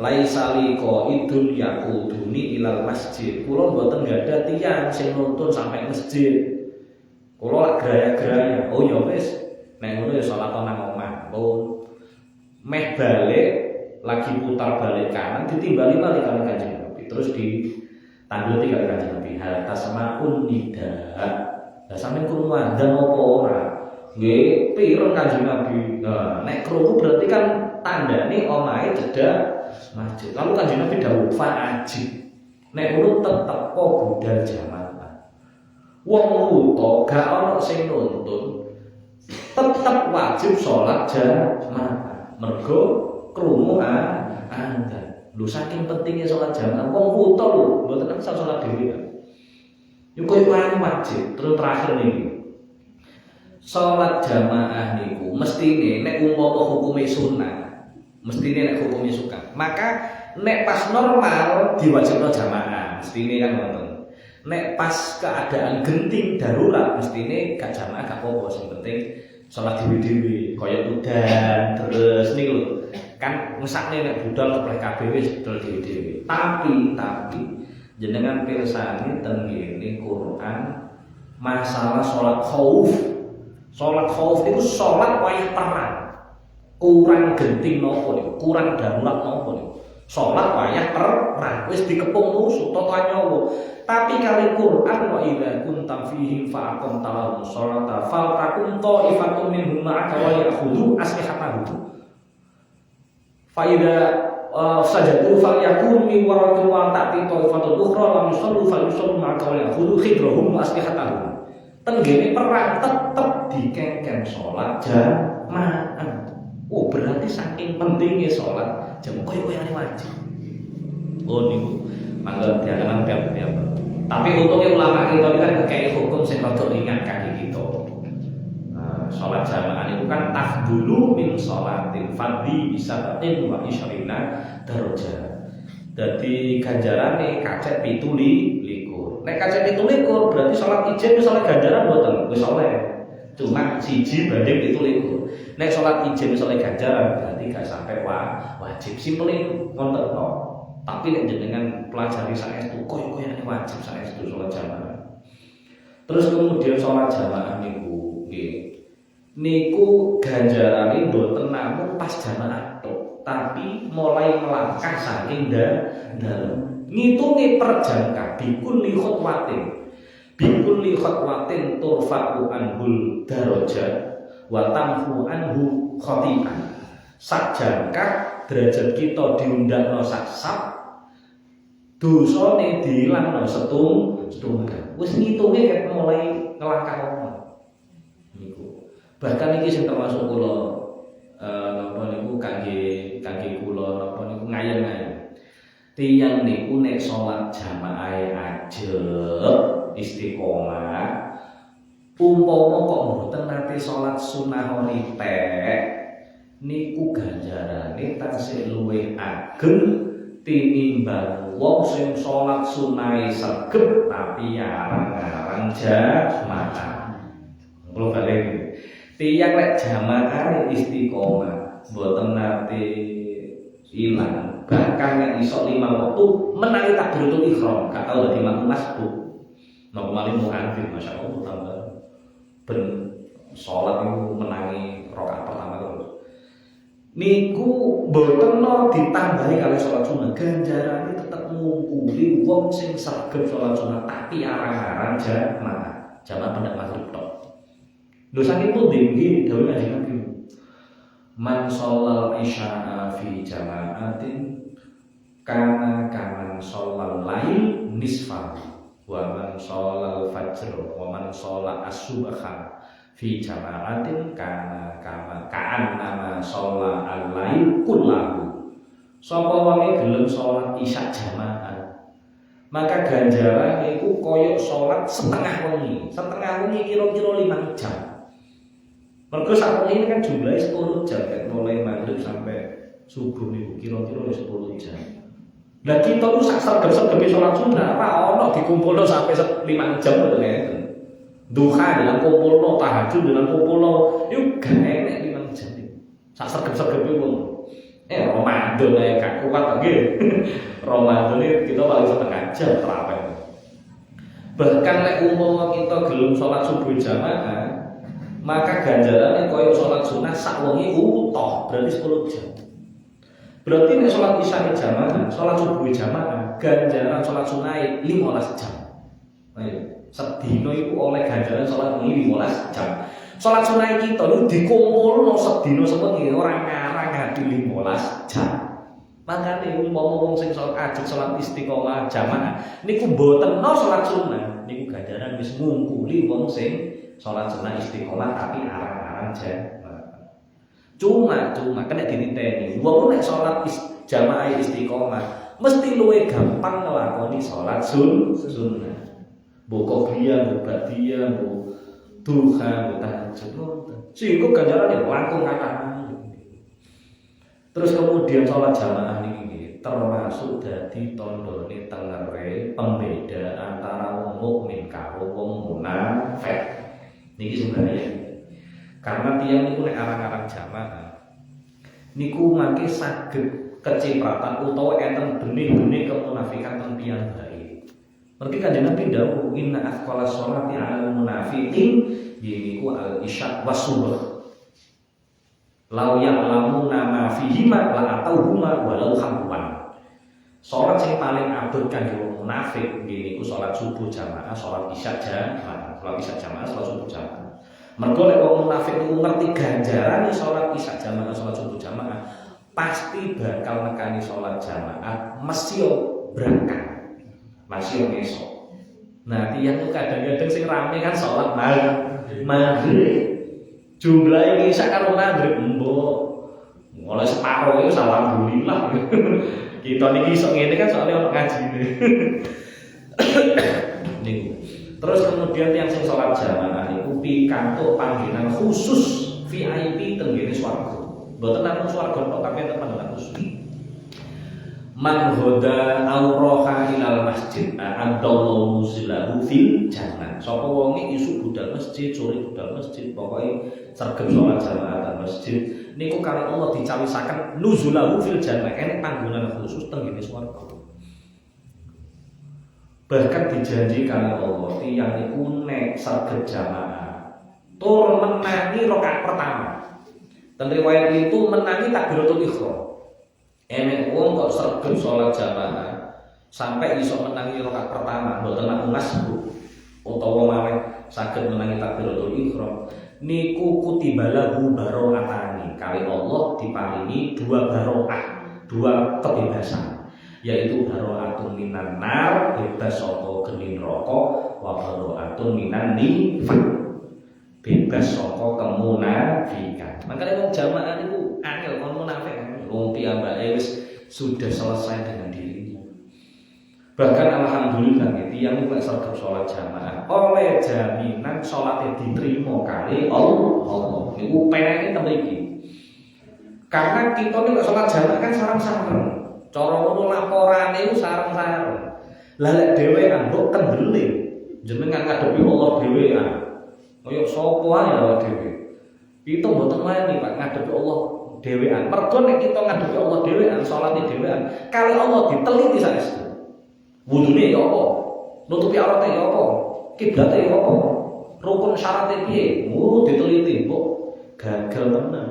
laisa liqa idul yaquduni ilal masjid. Kula mboten gadah tiyang sing nuntun sampai masjid. Kula lak graya-graya. Oh ya wis, nek ngono ya salat nang omah. Oh. Meh balik lagi putar balik kanan ditimbali balik kali Kanjeng Nabi. Terus ditandhuti kali Kanjeng Nabi. Hal tasma'un nida. Lah sampeyan krungu adzan apa ora? Nggih, pireng Kanjeng Nabi. Nah, nek krungu berarti kan tandane omahe cedhak masjid. Lalu Kanjeng Nabi dawuh fa'ajib. Nek ngono tetep kok budal jamaah. Wong buta gak ana sing nuntun. Tetep wajib salat jamaah. Mergo krungu adzan. Lho saking pentingnya salat jamaah. Wong buta lho, mboten asal salat dhewe. Yo koyo wajib. Terus terakhir niki. Salat jamaah niku mestine nek umpama hukume sunah mestine nek hukumnya suka. Maka nek pas normal diwajibno jamaah, mestine kan ngoten. Nek pas keadaan genting darurat mestine gak jamaah gak apa-apa, sing penting salat dhewe-dhewe kaya udan terus niku lho. Kan ngesakne nek budal keplek kabeh wis dol dhewe-dhewe. Tapi jenengan pirsani ten ngene Quran masalah salat khauf. Salat khauf itu salat wayah perang. Kurang genting nopo niku, kurang darurat nopo niku. Salat wayah perang wis dikepung musuh toto nyawa. Tapi kali Quran wa idza kuntam fihim fa aqamta lahum sholata fal takum ta'ifatun minhum ma'aka wa ya'khudhu aslihatahum. Fa idza sajadu falyakun min warakum wa ta'ti ta'ifatun ukhra lam yusallu falyusallu ma'aka wa ya'khudhu khidrahum wa aslihatahum. Tenggene perang tetep dikengken salat jamaah. Oh berarti saking pentingnya sholat jam koyo-koyane wajib. Oh niku mangga diangen tiap-tiap. Tapi untungnya ulama kita kan kayak hukum sing rada ringan kaki kita. Sholat jamaah itu kan tafdulu min sholatil fardhi bisa batin wa isyarina darajat. Dadi ganjarane kacek 17. Nek kacek 17 berarti sholat ijen wis oleh ganjaran mboten? Wis oleh. Cuma siji banding 17. Nek sholat ijen wis oleh ganjaran berarti gak sampai wajib. Simpelin ngoten kok. Tapi nek jenengan pelajari saestu koyo-koyane wajib saestu sholat jamaah. Terus kemudian sholat jamaah niku nggih. Niku ganjarane mboten namung pas jamaah tok, tapi mulai melangkah saking dalem. Ngitungi per jangka bikul li khutwatin. Bikul li khutwatin turfa'u anhul darajat wa tamhu anhu khoti'an. Sak jangka derajat kita diundangno sak sab, dosane dilangno setunggal. Wis ngitunge ket mulai ngelangkah niku. Bahkan iki sing termasuk kula napa niku kangge kula napa niku ngayeng-ngayeng. Tiyang niku nek salat jamaah ajeg istiqomah umpama kok mboten nate salat sunah ritek niku ganjarane tansih luwih ageng tinimbang wong sing salat sunai sregep tapi arang-arang jamaah. Kulo balik. Tiyang lek jamaah istiqomah, mboten nate ilang. Bahkan nek iso 5 wektu menawi takbiratul ihram, gak tau dadi makmum masbuk. Napa malih muadzin masyaallah tambah ben salat niku menangi rakaat pertama terus. Niku mboten no ditambahi kali salat sunah, ganjarane tetep ngumpuli wong sing sregep salat sunah tapi arang-arang jamaah pendak maghrib tok. Lho saking pundi nggih dawuh Kanjeng Nabi. Man sholal isya'a fi jama'atin kana kaman sholal lail nisfa wa man sholal fajr wa man sholal as-subha fi jama'atin kana kama ka'annama sholal al-lail kullahu. Sapa wonge gelem salat isya jamaah maka ganjaran iku koyok salat setengah wengi kira-kira 5 jam. Mergo sak ini kan jumlahnya 10 jam kan mulai maghrib sampai subuh niku kira-kira 10 jam. Lah kita tuh sak sergep-sergepe salat sunah ora ono dikumpulno sampai 5 jam ngoten ngeten. Duha dalam kumpulno, tahajud dalam kumpulno, yo gak enek 5 jam. Sak sergep-sergepe wong. Ramadan ae gak kuat nggih. Ramadan kita paling setengah jam terawih. Bahkan lek umpama kita gelem salat subuh jamaah maka ganjarannya koyo sholat sunnah sak wengi utuh berarti 10 jam. Berarti nek sholat isya jamaah, sholat subuh jamaah, ganjaran sholat sunnah 15 jam. Ayo, sedina iku oleh ganjaran sholat wengi 15 jam. Sholat sunnah kita lu dikumpulno sedina sewengi ora ngarang ngadi 15 jam. Makane umpama wong sing sholat ajeng sholat istiqomah jamaah niku mboten no sholat sunnah, niku ganjaran wis ngumpuli wong sing sholat sunnah istiqomah tapi arang-arang jamaah. Cuma kena dititeni. Wong nek sholat jamaah istiqomah mesti luwih gampang nglakoni sholat sunnah. Mbok qobliyah, mbok ba'diyah, mbok duha, mbok tahajud. Sehingga ganjarane langkung kathah. Terus kemudian sholat jamaah niki termasuk dadi tandane tengere pembeda antara wong mukmin karo wong munafik. Niki sebenarnya karena tiang niku nek arang-arang jamaah niku mangke saged kecipratan utawa enten benih-benih kemunafikan teng piyambake. Mergi Kanjeng Nabi dawuh inna athqala sholati 'alal munafiqin yaiku al-isya was-subh. Lau ya'lamuna ma fihima la atauhuma walau khamwan. Salat sing paling abot kangge wong munafik nggih niku salat subuh jamaah, salat isya jamaah. Salat isya jamaah, salat subuh jamaah. Mergo nek wong munafik niku ngerti ganjarane salat isya jamaah, salat subuh jamaah, pasti bakal nekani salat jamaah mesti berangkat. Masih esok. Nah, tiyang kadang-kadang sing rame kan salat maghrib. Jumlahe isya karo maghrib mbok. Mulai separuh itu alhamdulillah. Kita niki iso ngene kan soalnya ono ngajine. Niku. Terus kemudian yang sing salat jamaah niku pikantuk panggenan khusus VIP tenggene swarga. Mboten namung swarga tok tapi enten panggenan khusus. Man hoda auraha ilal masjid a'adallahu nuzulahu fil jannah. Sapa wonge isu budal masjid, sore budal masjid, pokoke sregep salat jamaah dan masjid niku kali Allah dicawisaken nuzulahu fil jannah, enek panggonan khusus tenggene swarga. Bahkan dijanji kali Allah tiyang niku nek sregep jamaah tur menangi rakaat pertama. Ten riwayat itu menangi takbiratul ihram. Enek wong kok sregep salat jamaah sampai iso menangi rakaat pertama mboten namung masbuk utawa malih saged menangi takbiratul ihram niku kutibalahu baro'atani kali Allah diparingi 2 barokah, 2 kebebasan, yaitu baro'atun minan nar bebas saka geni neraka wa baro'atun minan nifaq bebas saka kemunafikan. Makane wong jamaah niku angel kon munafik. Wong piyambake wis sudah selesai dengan dirinya. Bahkan alhamdulillah tiyang nek sregep salat jamaah oleh jaminan salate diterima kali Allah. Niku peneke ten mriki. Karena kita nek salat jamaah kan sareng-sareng. Cara ngono laporane iku sareng-sareng. Lah lek dhewean kok kendele jenengan ngadepi Allah dhewean. Kaya sapa ae awak dhewe. Kita mboten wani Pak ngadepi Allah dhewean. Mergo nek kita ngadepi Allah dhewean, salate dhewean, kali Allah diteliti saestu. Wudune ya apa? Nutupi aurate ya apa? Kiblate ya apa? Rukun syaratnya piye? Diteliti kok gagal tenan.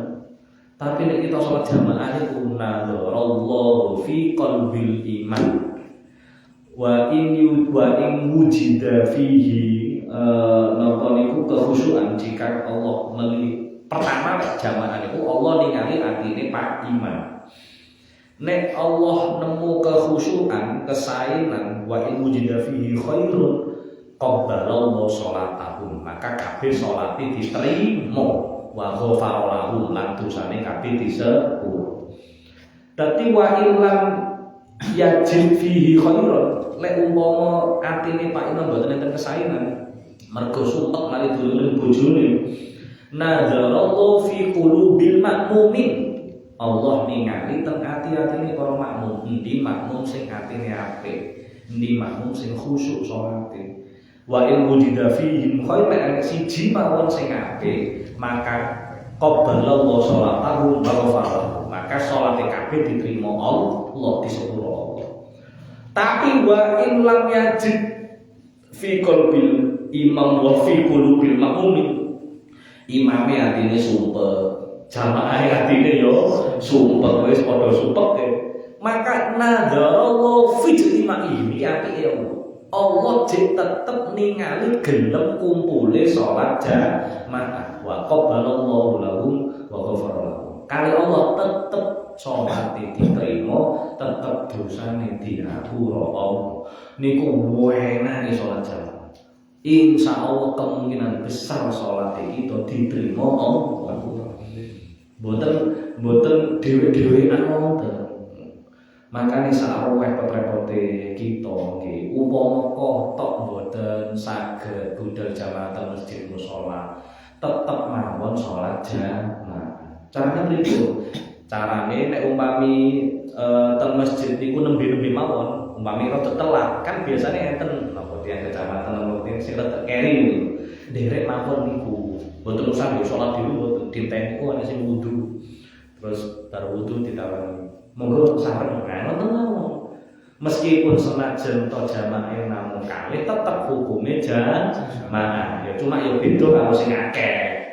Tapi nek kita salat jamaah iku nadharallahu fi qalbil iman. Wa in wujida fihi napa niku kekhusyuan jika Allah melihat pertama nek jamaah niku Allah ningali atine Pak iman. Nek Allah nemu kekhusyuan, kesainan wa in wujida fihi khairun qabbalallahu sholatahum, maka kabeh salate diterima wa ghafara lahum lan dosane kabeh disepuro. Dadi wa illam yajid fihi khairan, lek umpama atine Pak Imam mboten enten kesainan, mergo sumpek mari dulure bojone, nazarallahu fi qulubil makmumin, Allah ningali teng ati-atine para makmum, endi makmum sing atine apik, endi makmum sing khusyuk salate. Wa in wujida fihim khairan siji mawon sing apik, maka qabbalallahu sholatahu wa ghafara, maka salate kabeh diterima Allah, disepuro Allah. Tapi wa in lam yajid fi qalbil imam wa fi qulubil makmumin, imame atine sumpek, jamaah atine yo sumpek, wis padha sumpek, maka nadarallahu fi ijtima'i iki apike Allah jek tetep ningali gelem kumpule salat jamaah wa qabbalallahu lahum wa ghafara lahum. Kali Allah tetep salat diterima, tetep dosane diapura Allah. Niku wenane salat jamaah. Insyaallah kemungkinan besar salat kita diterima Allah. Mboten dhewe-dhewean wonten. Makanya saat repot-repote kita nggih upama tok mboten saged budal jamaah teng masjid musala, tetep mawon salat jamaah. Carane pripun? Carane nek umpami teng masjid niku nembe-nembe mawon, umpami rada telat, kan biasane enten napa tiyang kecamatan napa sing rada keri niku. Nderek mawon niku. Mboten usah salat dhewe mboten diteni kok ana sing wudu. Terus bar wudu ditawani monggo sareng ngoten mawon. Meskipun senajan to jamaah namung kalih tetep hukume jamaah. Ya cuma ya beda karo sing akeh.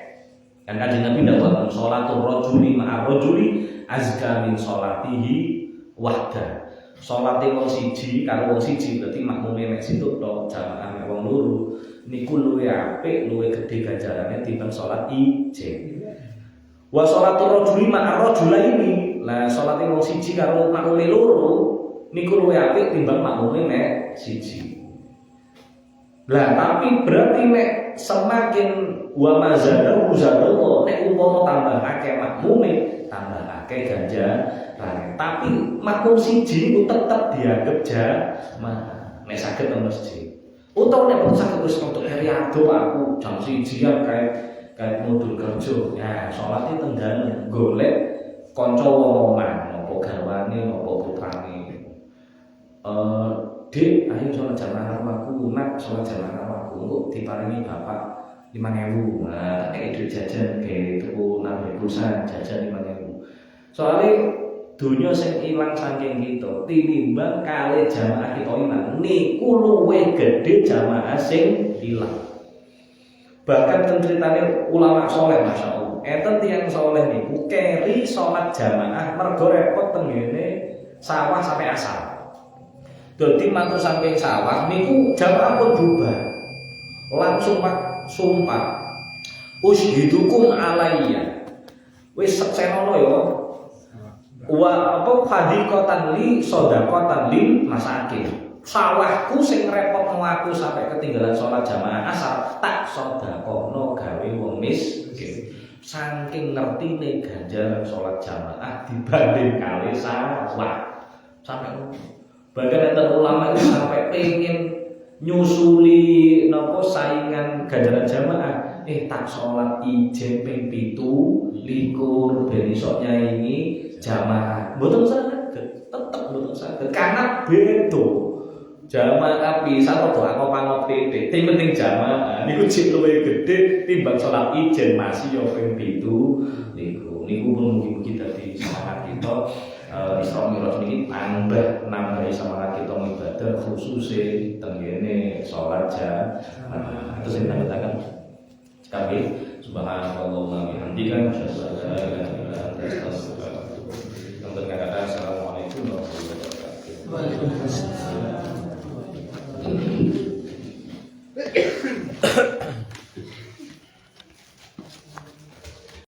Kan Kanjeng Nabi ndawuh sholatul rajuli ma'a rajuli azka min sholatihi wahda. Salate wong siji karo wong siji berarti makmume nek situ to jamaah nek wong loro niku luwih apik, luwih gedhe ganjarane timbang salat ijen. Wa sholatul rajuli ma'a rajulaini, lah salate wong siji karo makmume loro niku luwih apik timbang makmume nek siji. Lah tapi berarti nek semakin wa mazadahu zadallah, nek umpama tambah akeh makmume tambah akeh ganjarane. Tapi makmum siji niku tetep dianggap jamaah nek saged nang masjid. Utawa nek pun saged wis untuk eri ado aku jam 1 kayak modul kerja. Ya, salate tenggan golek kanca wong oman, napa garwane, napa putrane. Dik, ayo salat jamaah karo aku, nak salat jamaah karo aku. Engko diparingi bapak 5.000. Nah, nek duit jajan ge tuku nang pulsa jajan 5.000. Soale dunia sing ilang saking kita tinimbang kali jamaah kita ilang niku luwih gedhe jamaah sing ilang. Bahkan ten ceritane ulama soleh masyaallah, enten tiyang soleh niku keri salat jamaah mergo repot tenggene sawah sampai asar. Dadi matur saking sawah niku jamaah pun bubar. Langsung Pak sumpah ushidukum alayya. Wis seksenono ya. Wa apa fadhiqatan li shadaqatan lil masakin. Sawahku sing repotno aku sampai ketinggalan sholat jamaah asar tak sedekahno gawe wong miskin. Saking ngertine ganjaran sholat jamaah dibanding kali sawah. Sampai bahkan enten ulama itu sampai pengen nyusuli napa saingan ganjaran jamaah. Tak sholat ijen ping 17 ben iso nyaingi jamaah. Mboten saged, tetep tetep mboten saged karena beda. Jamaah pisan rada aku pangot titik. Sing penting jamaah niku jek luwih gedhe timbang salat ijen masih yo ping 7 niku. Niku pun mugi-mugi dadi semangat kita Isra Mi'raj niki nambah semangat kita ibadah khususe tenggene salat jamaah. Terus sing tambah-tambah kami subhanallah bihamdika asyhadu an la ilaha illa anta astaghfiruka wa atubu ilaik. Untuk kata assalamualaikum warahmatullahi wabarakatuh. Waalaikumsalam.